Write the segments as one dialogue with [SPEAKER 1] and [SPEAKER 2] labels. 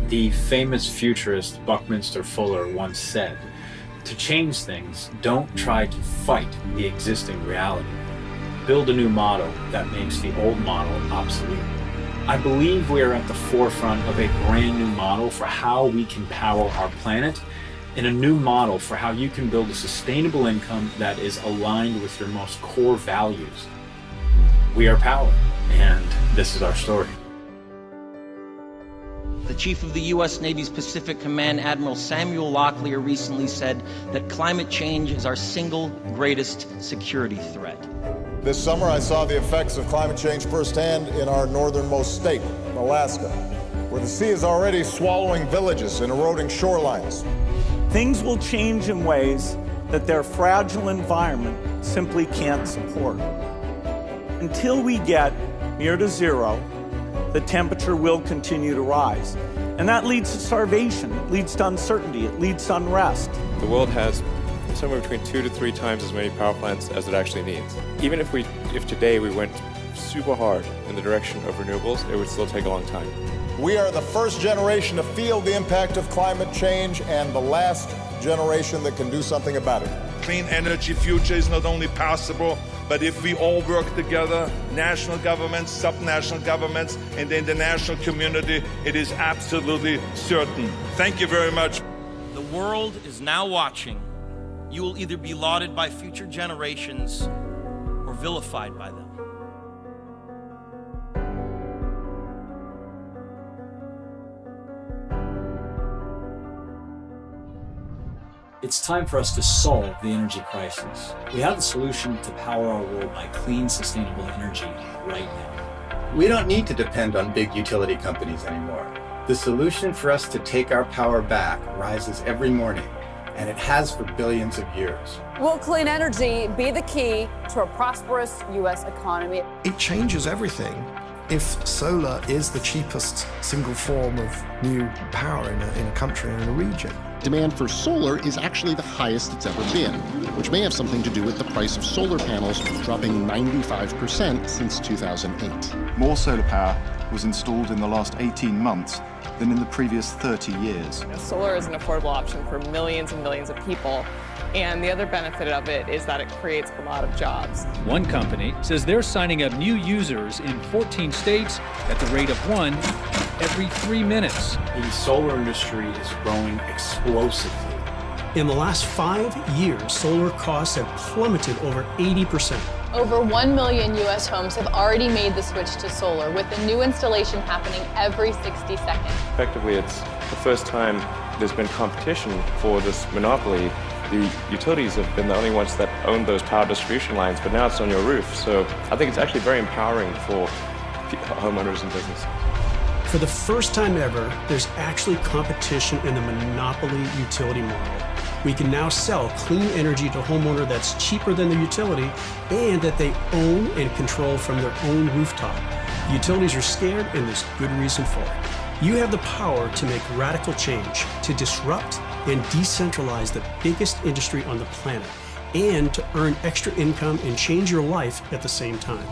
[SPEAKER 1] The famous futurist Buckminster Fuller once said, "To change things, don't try to fight the existing reality. Build a new model that makes the old model obsolete." I believe we are at the forefront of a brand new model for how we can power our planet, and a new model for how you can build a sustainable income that is aligned with your most core values. We are Powur, and this is our story.
[SPEAKER 2] The chief of the U.S. Navy's Pacific Command, Admiral Samuel Locklear, recently said that climate change is our single greatest security threat.
[SPEAKER 3] This summer, I saw the effects of climate change firsthand in our northernmost state, Alaska, where the sea is already swallowing villages and eroding shorelines.
[SPEAKER 4] Things will change in ways that their fragile environment simply can't support. Until we get near to zero, the temperature will continue to rise. And that leads to starvation, it leads to uncertainty, it leads to unrest.
[SPEAKER 5] The world has somewhere between 2 to 3 times as many power plants as it actually needs. Even if today we went super hard in the direction of renewables, it would still take a long time.
[SPEAKER 3] We are the first generation to feel the impact of climate change and the last generation that can do something about it.
[SPEAKER 6] Clean energy future is not only possible, but if we all work together, national governments, subnational governments, and the international community, it is absolutely certain. Thank you very much.
[SPEAKER 2] The world is now watching. You will either be lauded by future generations or vilified by them.
[SPEAKER 1] It's time for us to solve the energy crisis. We have the solution to power our world by clean, sustainable energy right now.
[SPEAKER 7] We don't need to depend on big utility companies anymore. The solution for us to take our power back rises every morning, and it has for billions of years.
[SPEAKER 8] Will clean energy be the key to a prosperous U.S. economy?
[SPEAKER 9] It changes everything. If solar is the cheapest single form of new power in a country or in a region.
[SPEAKER 10] Demand for solar is actually the highest it's ever been, which may have something to do with the price of solar panels dropping 95% since 2008.
[SPEAKER 11] More solar power was installed in the last 18 months than in the previous 30 years.
[SPEAKER 12] Solar is an affordable option for millions and millions of people. And the other benefit of it is that it creates a lot of jobs.
[SPEAKER 13] One company says they're signing up new users in 14 states at the rate of 1 every 3 minutes.
[SPEAKER 1] The solar industry is growing explosively.
[SPEAKER 14] In the last 5 years, solar costs have plummeted over 80%.
[SPEAKER 15] Over 1 million U.S. homes have already made the switch to solar, with a new installation happening every 60 seconds.
[SPEAKER 5] Effectively, it's the first time there's been competition for this monopoly. The utilities have been the only ones that own those power distribution lines, but now it's on your roof. So I think it's actually very empowering for homeowners and businesses.
[SPEAKER 14] For the first time ever, there's actually competition in the monopoly utility model. We can now sell clean energy to a homeowner that's cheaper than the utility and that they own and control from their own rooftop. Utilities are scared, and there's good reason for it. You have the power to make radical change, to disrupt and decentralize the biggest industry on the planet, and to earn extra income and change your life at the same time.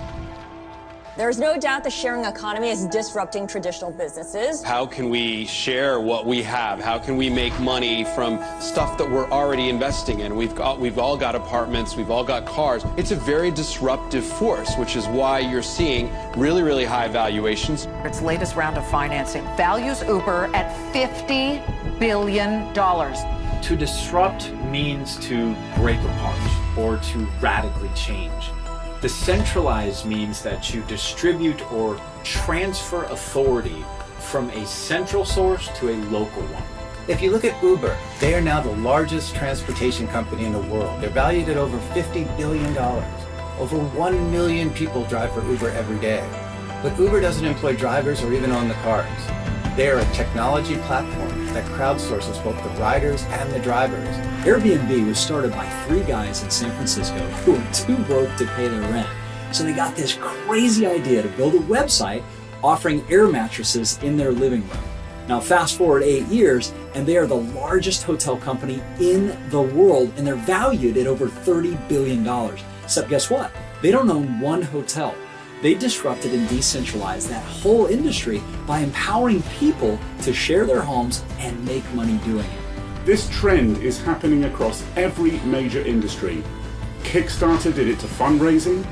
[SPEAKER 16] There's no doubt the sharing economy is disrupting traditional businesses.
[SPEAKER 17] How can we share what we have? How can we make money from stuff that we're already investing in? We've all got apartments, we've all got cars. It's a very disruptive force, which is why you're seeing really, really high valuations.
[SPEAKER 18] Its latest round of financing values Uber at $50 billion.
[SPEAKER 1] To disrupt means to break apart or to radically change. Decentralize means that you distribute or transfer authority from a central source to a local one.
[SPEAKER 7] If you look at Uber, they are now the largest transportation company in the world. They're valued at over $50 billion. Over 1 million people drive for Uber every day. But Uber doesn't employ drivers or even own the cars. They are a technology platform that crowdsources both the riders and the drivers.
[SPEAKER 19] Airbnb was started by 3 guys in San Francisco who were too broke to pay their rent. So they got this crazy idea to build a website offering air mattresses in their living room. Now fast forward 8 years, and they are the largest hotel company in the world, and they're valued at over $30 billion. Except guess what? They don't own one hotel. They disrupted and decentralized that whole industry by empowering people to share their homes and make money doing it.
[SPEAKER 20] This trend is happening across every major industry. Kickstarter did it to fundraising,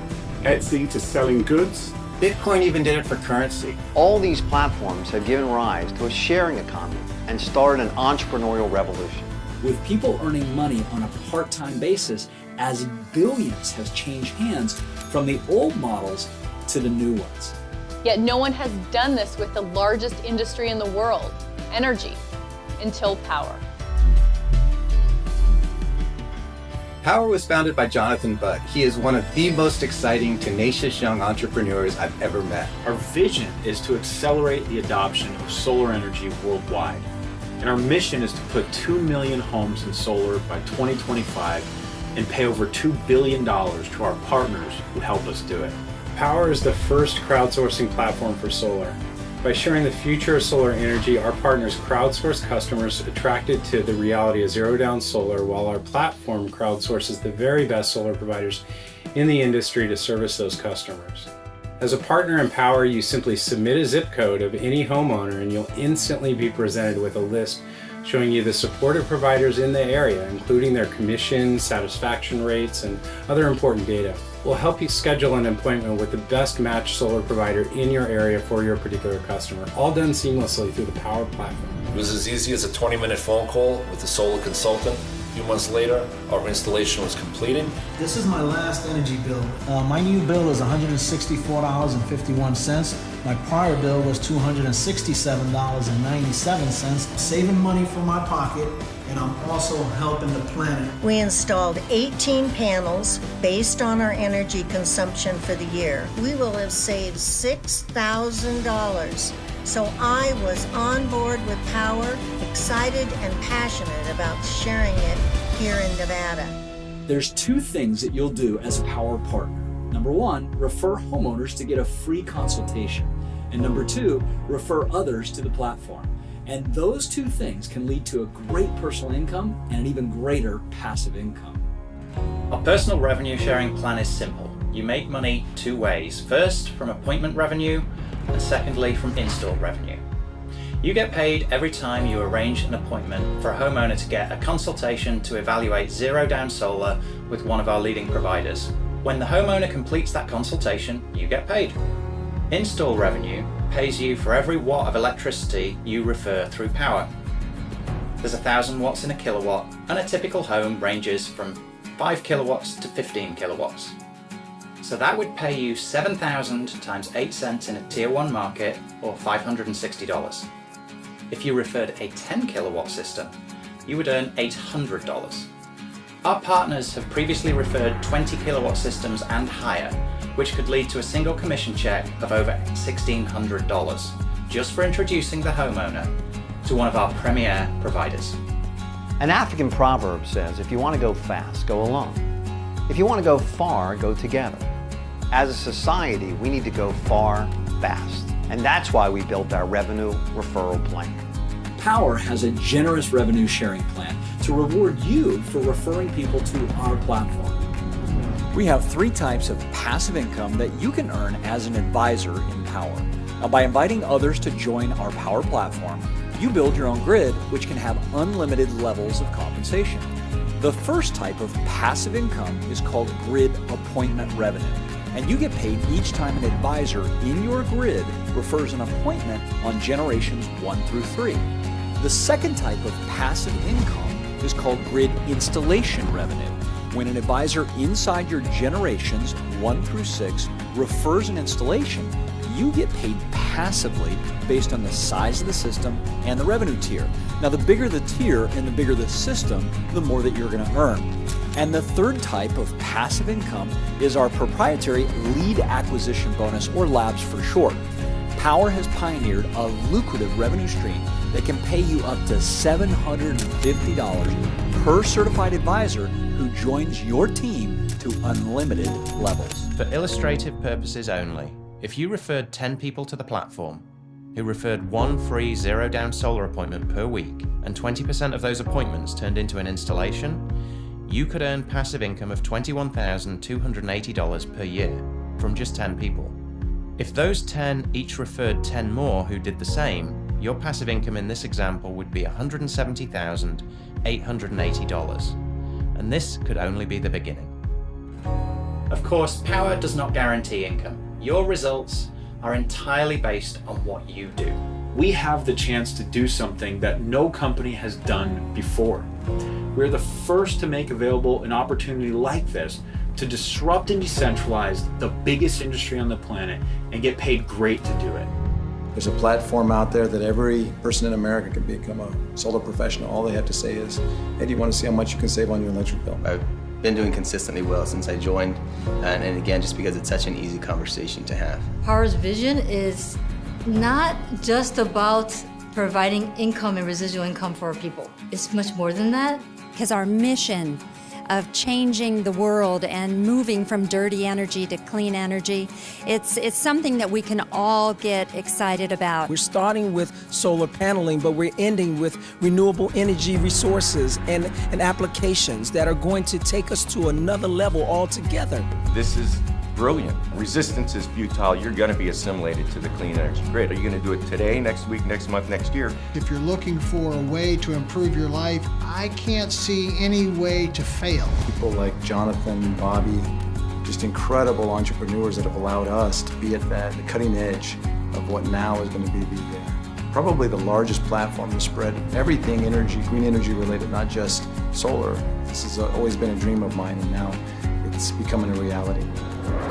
[SPEAKER 20] Etsy to selling goods.
[SPEAKER 7] Bitcoin even did it for currency.
[SPEAKER 21] All these platforms have given rise to a sharing economy and started an entrepreneurial revolution.
[SPEAKER 19] With people earning money on a part-time basis as billions have changed hands from the old models to the new ones.
[SPEAKER 15] Yet no one has done this with the largest industry in the world, energy, until Powur.
[SPEAKER 7] Powur was founded by Jonathan Budd. He is one of the most exciting, tenacious young entrepreneurs I've ever met.
[SPEAKER 1] Our vision is to accelerate the adoption of solar energy worldwide. And our mission is to put 2 million homes in solar by 2025 and pay over $2 billion to our partners who help us do it. Powur is the first crowdsourcing platform for solar. By sharing the future of solar energy, our partners crowdsource customers attracted to the reality of zero-down solar, while our platform crowdsources the very best solar providers in the industry to service those customers. As a partner in Powur, you simply submit a zip code of any homeowner and you'll instantly be presented with a list showing you the supportive providers in the area, including their commission, satisfaction rates, and other important data. We'll help you schedule an appointment with the best matched solar provider in your area for your particular customer, all done seamlessly through the Powur platform.
[SPEAKER 22] It was as easy as a 20-minute phone call with a solar consultant. A few months later, our installation was completed.
[SPEAKER 23] This is my last energy bill. My new bill is $164.51. My prior bill was $267.97. Saving money from my pocket, and I'm also helping the planet.
[SPEAKER 24] We installed 18 panels based on our energy consumption for the year. We will have saved $6,000. So I was on board with Powur, excited and passionate about sharing it here in Nevada.
[SPEAKER 19] There's two things that you'll do as a Powur partner. Number one, refer homeowners to get a free consultation. And number two, refer others to the platform. And those two things can lead to a great personal income and an even greater passive income.
[SPEAKER 25] Our personal revenue sharing plan is simple. You make money two ways. First, from appointment revenue, and secondly, from install revenue. You get paid every time you arrange an appointment for a homeowner to get a consultation to evaluate zero-down solar with one of our leading providers. When the homeowner completes that consultation, you get paid. Install revenue pays you for every watt of electricity you refer through Powur. There's 1,000 watts in a kilowatt, and a typical home ranges from 5 kilowatts to 15 kilowatts. So that would pay you 7,000 times 8 cents in a Tier 1 market, or $560. If you referred a 10 kilowatt system, you would earn $800. Our partners have previously referred 20 kilowatt systems and higher, which could lead to a single commission check of over $1,600, just for introducing the homeowner to one of our premier providers.
[SPEAKER 21] An African proverb says, if you want to go fast, go alone. If you want to go far, go together. As a society, we need to go far, fast. And that's why we built our revenue referral plan.
[SPEAKER 19] Powur has a generous revenue sharing plan to reward you for referring people to our platform.
[SPEAKER 26] We have 3 types of passive income that you can earn as an advisor in Powur. Now, by inviting others to join our Powur platform, you build your own grid, which can have unlimited levels of compensation. The first type of passive income is called grid appointment revenue, and you get paid each time an advisor in your grid refers an appointment on generations 1 through 3. The second type of passive income is called grid installation revenue. When an advisor inside your generations 1 through 6 refers an installation, you get paid passively based on the size of the system and the revenue tier. Now, the bigger the tier and the bigger the system, the more that you're going to earn. And the third type of passive income is our proprietary lead acquisition bonus, or LABs for short. Powur has pioneered a lucrative revenue stream that can pay you up to $750 per certified advisor who joins your team to unlimited levels.
[SPEAKER 25] For illustrative purposes only, if you referred 10 people to the platform, who referred 1 free zero-down solar appointment per week, and 20% of those appointments turned into an installation, you could earn passive income of $21,280 per year from just 10 people.
[SPEAKER 2] If those 10 each referred 10 more who did the same, your passive income in this example would be $170,880. And this could only be the beginning.
[SPEAKER 25] Of course, Powur does not guarantee income. Your results are entirely based on what you do.
[SPEAKER 1] We have the chance to do something that no company has done before. We're the first to make available an opportunity like this to disrupt and decentralize the biggest industry on the planet and get paid great to do it.
[SPEAKER 3] There's a platform out there that every person in America can become a solar professional. All they have to say is, hey, do you want to see how much you can save on your electric bill?
[SPEAKER 4] I've been doing consistently well since I joined, and again, just because it's such an easy conversation to have.
[SPEAKER 6] Powur's vision is not just about providing income and residual income for our people. It's much more than that.
[SPEAKER 8] Because our mission of changing the world and moving from dirty energy to clean energy, it's something that we can all get excited about.
[SPEAKER 23] We're starting with solar paneling, but we're ending with renewable energy resources and applications that are going to take us to another level altogether.
[SPEAKER 9] This is brilliant. Resistance is futile. You're going to be assimilated to the clean energy grid. Are you going to do it today, next week, next month, next year?
[SPEAKER 27] If you're looking for a way to improve your life, I can't see any way to fail.
[SPEAKER 3] People like Jonathan, Bobby, just incredible entrepreneurs that have allowed us to be at the cutting edge of what now is going to be probably the largest platform to spread everything energy, green energy related, not just solar. This has always been a dream of mine, and now it's becoming a reality.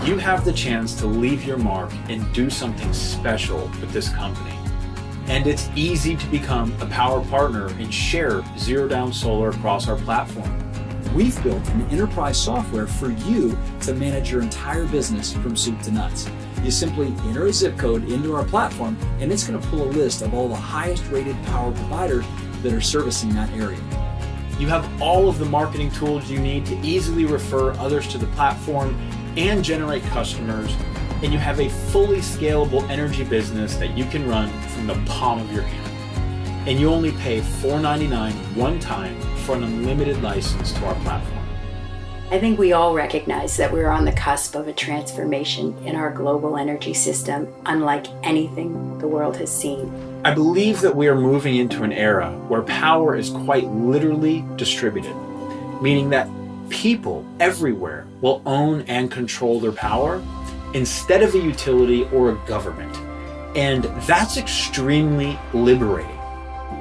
[SPEAKER 1] You have the chance to leave your mark and do something special with this company. And it's easy to become a Powur partner and share Zero Down Solar across our platform.
[SPEAKER 19] We've built an enterprise software for you to manage your entire business from soup to nuts. You simply enter a zip code into our platform, and it's going to pull a list of all the highest rated Powur providers that are servicing that area.
[SPEAKER 1] You have all of the marketing tools you need to easily refer others to the platform and generate customers, and you have a fully scalable energy business that you can run from the palm of your hand. And you only pay $4.99 one time for an unlimited license to our platform.
[SPEAKER 28] I think we all recognize that we're on the cusp of a transformation in our global energy system unlike anything the world has seen.
[SPEAKER 1] I believe that we are moving into an era where power is quite literally distributed, meaning that people everywhere will own and control their power instead of a utility or a government. And that's extremely liberating.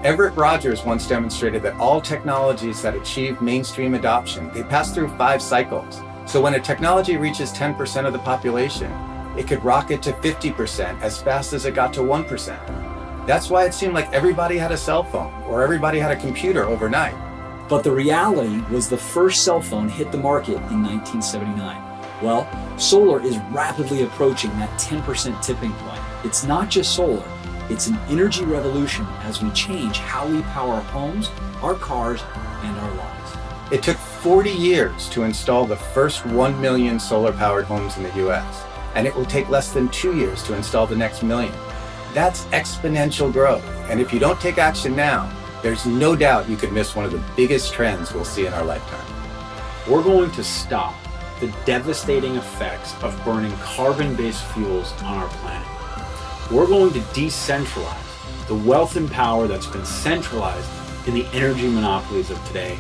[SPEAKER 7] Everett Rogers once demonstrated that all technologies that achieve mainstream adoption, they pass through 5 cycles. So when a technology reaches 10% of the population, it could rocket to 50% as fast as it got to 1%. That's why it seemed like everybody had a cell phone or everybody had a computer overnight.
[SPEAKER 19] But the reality was the first cell phone hit the market in 1979. Well, solar is rapidly approaching that 10% tipping point. It's not just solar, it's an energy revolution as we change how we power our homes, our cars, and our lives.
[SPEAKER 7] It took 40 years to install the first 1 million solar-powered homes in the US, and it will take less than 2 years to install the next million. That's exponential growth, and if you don't take action now, there's no doubt you could miss one of the biggest trends we'll see in our lifetime.
[SPEAKER 1] We're going to stop the devastating effects of burning carbon-based fuels on our planet. We're going to decentralize the wealth and power that's been centralized in the energy monopolies of today.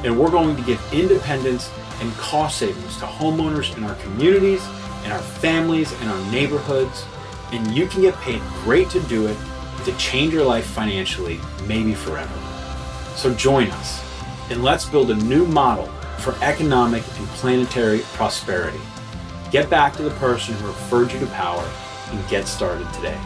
[SPEAKER 1] And we're going to give independence and cost savings to homeowners in our communities, in our families, in our neighborhoods. And you can get paid great to do it, to change your life financially, maybe forever. So join us, and let's build a new model for economic and planetary prosperity. Get back to the person who referred you to Powur and get started today.